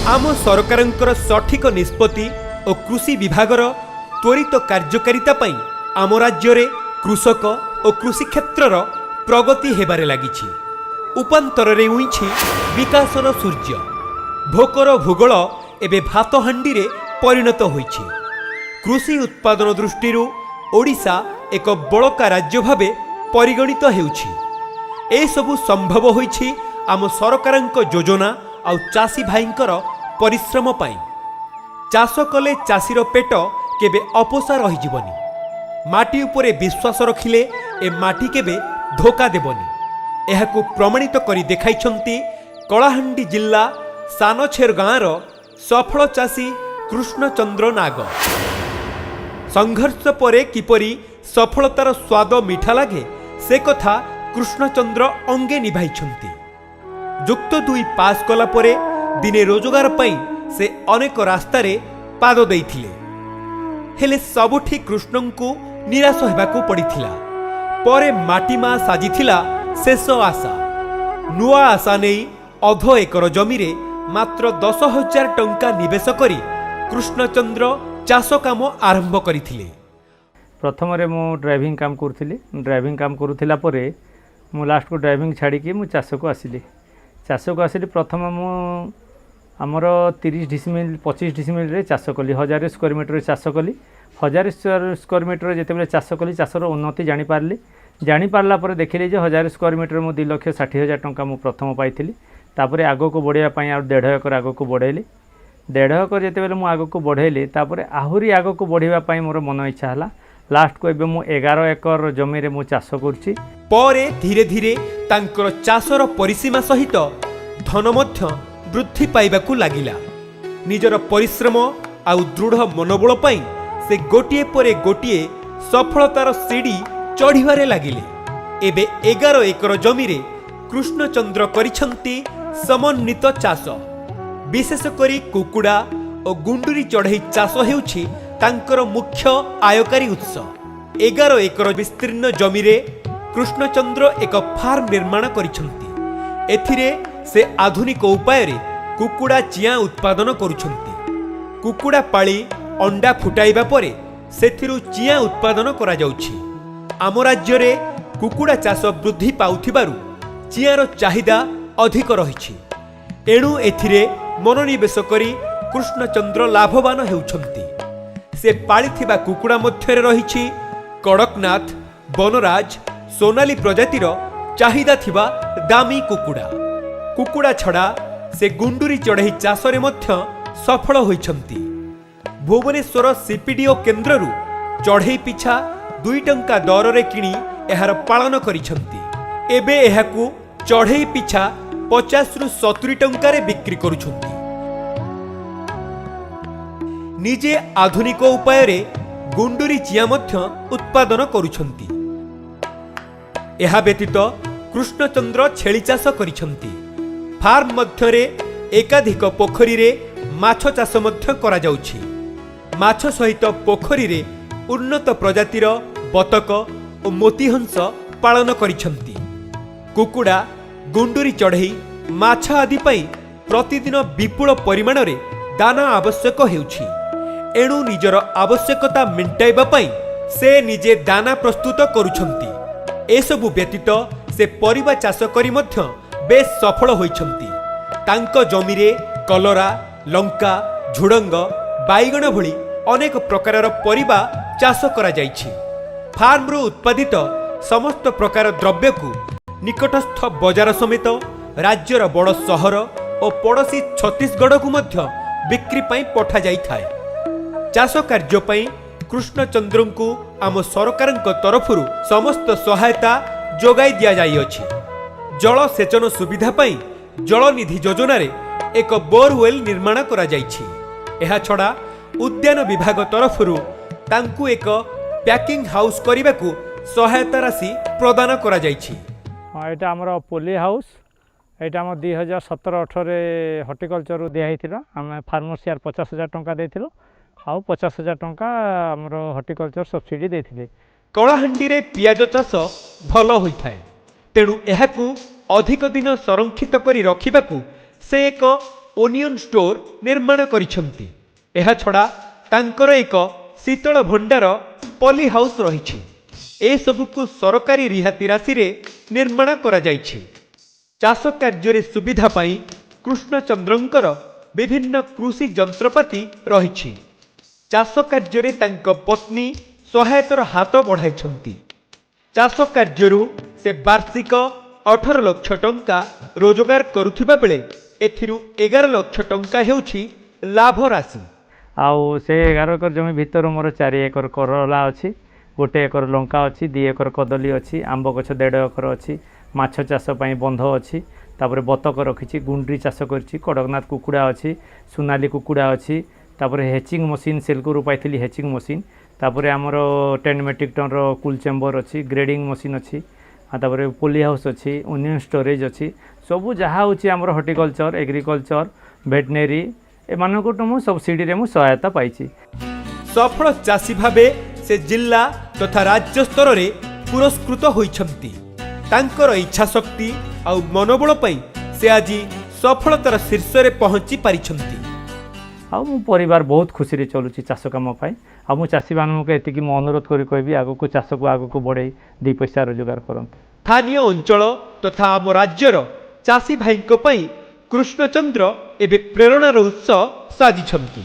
आम सरकारंकर सठिक निष्पत्ति और कृषि विभागर त्वरित कार्यकारिता पई आम राज्य रे कृषक और कृषि क्षेत्रर प्रगति हेबारे लागिछि। उपांतर रे उइछि विकासर सूर्य। भोकर भूगोल एबे भात हांडी रे परिणत होइछि। कृषि उत्पादन दृष्टि ओडिशा एक बड़का राज्य भावे परिगणित हेउछि। ए सबु संभव होइछि आम सरकारंक योजना आउ चासी भाईंकर परिश्रम पाई। चाष कले चाषीर पेट केबे अपोषा रहिजिबनी। माटी उपरे विश्वास रखिले ए माटी केबे धोका देबनी। एहाकु प्रमाणित करी देखाइछंती कलाहांडी जिल्ला सानछेर गाँर सफल चाषी कृष्णचंद्र नाग। संघर्ष परे किपरि सफलतार स्वाद मिठा लागे से कथा कृष्णचंद्र अंगे निभाइछंती। युक्त 2 पास कला परे दिने रोजगार पाई से अनेक रास्तार पाद देइथिले। हेले सबुठी कृष्णंकु निराश हेबाकु पड़िथिला। परे माटीमा साजिथिला शेष आशा। नुआ आशा नहीं अध एकर जमीरे मात्र 10,000 टंका निवेश करी कृष्णचंद्र चाष काम आरंभ करिथिले। प्रथम रे मु ड्राइविंग काम करुथिली। ड्राइविंग काम करुथिला परे मु लास्ट को ड्राइविंग छाड़ी के मु चाष को आसिली। प्रथम मु आमर 30 डिसमिल 25 डिसमिल रे चाष कली। 1000 स्क्वायर मीटर चाष कली। 1000 स्क्वायर मीटर जेतेबेले चाष कली चाषर उन्नति जानी पारली। जानी पारला परे देखिली जे 1000 स्क्वायर मीटर मु 2,60,000 टंका मु प्रथम पाइथिली। तापरे आगो को बढ़िया पई आ 1.5 एकर आगो को बढ़ेली। 1.5 एकर जेतेबेले मु आगो को बढ़ेली तापरे आहुरी आगो को बढ़िबा पई मोर मन इच्छा हला। लास्ट को एबे मु 11 एकर जमी रे मु चाष करछि। परे धीरे धीरे तांकर चाषर परिसीमा सहित धन मध्य वृद्धि पाइबाकू लागिला। निजर परिश्रम आउ दृढ़ मनोबल पाई से गोटिए परे गोटिए सफलतार सीढ़ी चढ़िबारे लागिले। एबे 11 एकर जमी रे कृष्णचंद्र करिछंती समन्वित चाष। विशेष करी कुकुड़ा और गुंडुरी चढ़ई चाष हेउछि तांकर मुख्य आयकारी उत्स। 11 एकर विस्तीर्ण जमी रे कृष्णचंद्र एक फार्म निर्माण करिछंती। एथिरे से आधुनिक उपाय रे कुकुड़ा चिया उत्पादन करुछंती। कुकुड़ा पाली अंडा फुटाइबा परे सेथिरु चिया उत्पादन करा जाउछि। आम राज्य रे कुकुड़ा चाष वृद्धि पाउथिबारु चियार चाहिदा अधिक रहिछि। एणु एथिरे मनोनिवेश करी कृष्णचंद्र लाभवान हेउछंती। से पालिथिबा कुकुड़ा मध्यरे रहिछि कड़कनाथ, बनराज, सोनाली प्रजातिर चाहिदा थिबा दामी कुकुड़ा। कुकुड़ा छड़ा से गुंडुरी चढ़ई चाषरे मध्य सफल होइछंती। भुवनेश्वर सीपीडीओ केन्द्ररू चढ़ई पिछा 2 टंका दर रे किणी एहार पालन करिछंती। एबे एहाकू चढ़ई पिछा 50 रु 70 टंका रे बिक्री करुछंती। निजे आधुनिक उपाय रे गुंडुरी चिया मध्य उत्पादन करुछंती। एहा व्यतीत कृष्णचंद्र छेली चाष करिछंती। फार्म मध्यरे एकाधिक पोखरी रे माछ चाष मध्य करा जाउछि। माछ सहित पोखरी रे उन्नत प्रजातिर बतक और मोतीहंस पालन करिछंती। कुकुड़ा, गुंडुरी चढ़ई, माछ आदि पई प्रतिदिन विपुल परिमाण रे दाना आवश्यक हेउछि। एणु निजर आवश्यकता मेंटाइबा पई से निजे दाना प्रस्तुत करुछंती। एसबु व्यतीत से परिबा चाष करी मध्य बेस सफल होइछंती। तांको जमीरे कलरा, लंका, झुडंग, बाइगण भली अनेक प्रकारर परिबा चाष करा जाइछि। फार्म रु उत्पादित समस्त प्रकार द्रव्य को निकटस्थ बजार समेत राज्यर बड़ सहर और पड़ोसी छत्तीसगढ़ को मध्य बिक्री पाई पठा जाई थाए। चाष कार्य पाई कृष्णचंद्र को आम सरकार तरफरु समस्त सहायता जोगाई दिया जाई अछि। जल सेचन सुविधा पाई जलनिधि योजना रे एक बोरवेल निर्माण करा जाइछि। एहा छड़ा उद्यान विभाग तरफरु तांकु एक पैकिंग हाउस करने को सहायता राशि प्रदान करा जाइछि। हाँ, एटा हमर पोली हाउस। एटा हम 2017-18 हॉर्टिकल्चर दिया आम फार्मर 50,000 टंका देथिलो आउ 50,000 टंका हमर हॉर्टिकल्चर सब्सिडी देथिले। कलाहांडी रे पियाज चाष भल होइथाय। तेणु एहाकू अधिक दिन संरक्षित करी रखिबाकू से एक ଓନିଅନ ଷ୍ଟୋର ନିର୍ମାଣ କରିଛନ୍ତି। ଏହାଛଡ଼ା ତାଙ୍କର ଏକ ଶୀତଳ ଭଣ୍ଡାର ପଲି ହାଉସ୍ ରହିଛି। ଏସବୁକୁ ସରକାରୀ ରିହାତି ରାଶିରେ ନିର୍ମାଣ କରାଯାଇଛି। ଚାଷ କାର୍ଯ୍ୟରେ ସୁବିଧା ପାଇଁ କୃଷ୍ଣଚନ୍ଦ୍ରଙ୍କର ବିଭିନ୍ନ କୃଷି ଯନ୍ତ୍ରପାତି ରହିଛି। ଚାଷ କାର୍ଯ୍ୟରେ ତାଙ୍କ ପତ୍ନୀ ସହାୟତାର ହାତ ବଢ଼ାଇଛନ୍ତି। ଚାଷ କାର୍ଯ୍ୟରୁ ସେ ବାର୍ଷିକ 18 ଲକ୍ଷ ଟଙ୍କା ରୋଜଗାର କରୁଥିବା ବେଳେ ଏଥିରୁ 11 ଲକ୍ଷ ଟଙ୍କା ହେଉଛି ଲାଭ ରାଶି। ଆଉ ସେ 11 ଏକର ଜମି ଭିତରୁ ମୋର 4 ଏକର କରଲା ଅଛି, 1 ଏକର ଲଙ୍କା ଅଛି, 2 ଏକର କଦଳୀ ଅଛି, ଆମ୍ବ ଗଛ 1.5 ଏକର ଅଛି, ମାଛ ଚାଷ ପାଇଁ ବନ୍ଧ ଅଛି, ତାପରେ ବତକ ରଖିଛି, ଗୁଣ୍ଡି ଚାଷ କରିଛି, କଡ଼କନାଥ କୁକୁଡ଼ା ଅଛି, ସୁନାଲି କୁକୁଡ଼ା ଅଛି, ତାପରେ ହେଚିଂ ମେସିନ୍ ସେଲକୁରୁ ପାଇଥିଲି ହେଚିଂ ମେସିନ୍, ତାପରେ ଆମର 10 ମେଟ୍ରିକ୍ ଟନ୍ର କୁଲ୍ ଚେମ୍ବର ଅଛି, ଗ୍ରେଡ଼ିଂ ମେସିନ୍ ଅଛି, ତାପରେ ପୋଲି ହାଉସ୍ ଅଛି, ଓନିଅନ ଷ୍ଟୋରେଜ୍ ଅଛି। ସବୁ ଯାହା ହେଉଛି ଆମର ହର୍ଟିକଲଚର, ଏଗ୍ରିକଲଚର, ଭେଟନେରୀ ଏମାନଙ୍କଠୁ ମୁଁ ସବସିଡ଼ିରେ ମୁଁ ସହାୟତା ପାଇଛି। ସଫଳ ଚାଷୀ ଭାବେ ସେ ଜିଲ୍ଲା ତଥା ରାଜ୍ୟ ସ୍ତରରେ ପୁରସ୍କୃତ ହୋଇଛନ୍ତି। ତାଙ୍କର ଇଚ୍ଛାଶକ୍ତି ଆଉ ମନୋବଳ ପାଇଁ ସେ ଆଜି ସଫଳତାର ଶୀର୍ଷରେ ପହଞ୍ଚି ପାରିଛନ୍ତି। ଆଉ ମୁଁ ପରିବାର ବହୁତ ଖୁସିରେ ଚଲୁଛି ଚାଷ କାମ ପାଇଁ। ଆଉ ମୁଁ ଚାଷୀମାନଙ୍କୁ ଏତିକି ମୁଁ ଅନୁରୋଧ କରି କହିବି ଆଗକୁ ଚାଷକୁ ଆଗକୁ ବଢ଼େଇ 2 ପଇସା ରୋଜଗାର କରନ୍ତୁ। ସ୍ଥାନୀୟ ଅଞ୍ଚଳ ତଥା ଆମ ରାଜ୍ୟର ଚାଷୀ ଭାଇଙ୍କ ପାଇଁ କୃଷ୍ଣଚନ୍ଦ୍ର ଏବେ ପ୍ରେରଣାର ଉତ୍ସ ସାଜିଛନ୍ତି।